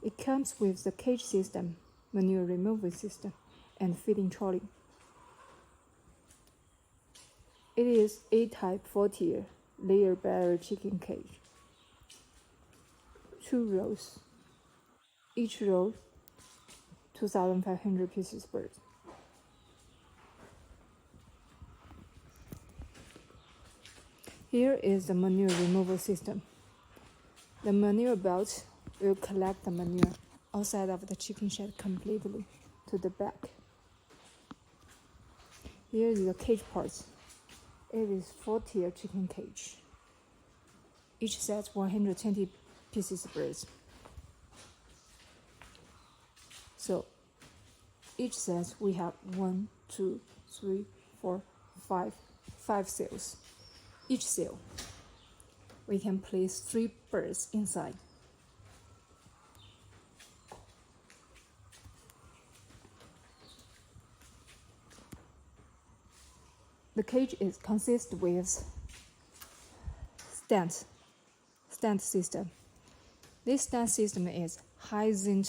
It comes with the cage system, manure removal system, and feeding trolley. It is A-type 4-tier layer barrier chicken cage. 2 rows. Each row 2,500 pieces birds. Here is the manure removal system. The manure belt will collect the manure outside of the chicken shed completely to the back. Here is the cage parts. It is 4-tier chicken cage. Each set 120 pieces birds. So each set we have 1, 2, 3, 4, 5 cells. Each cell we can place 3 birds inside. The cage consists with stand system. This stand system is high zinc